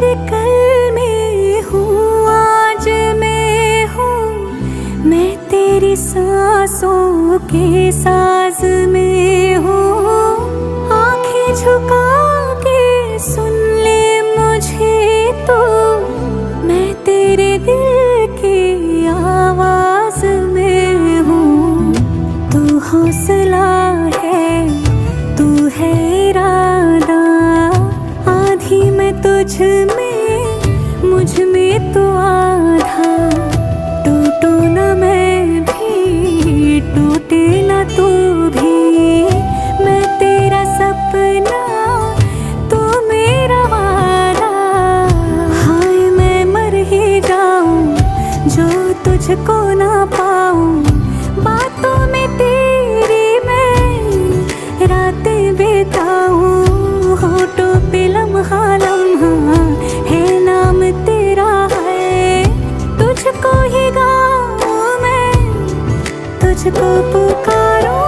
तेरे कल में हूँ, आज मैं हूँ, मैं तेरी सांसों के साज में हूँ। आंखें झुका के सुन ले मुझे तो, मैं तेरे दिल की आवाज में हूँ। तू हौसला है, तू है इरादा, आधी मैं तुझ में, मुझ में तू आधा। टूटू न मैं भी, टूटे न तू भी, मैं तेरा सपना, तू मेरा वादा। हाय मैं मर ही जाऊं जो तुझको ना पाऊं, बातों में तेरी मैं रातें बिताऊं। होठों पे लम्हा लम्हा है नाम तेरा है, तुझको ही गाऊं मैं, तुझको पुकारूं।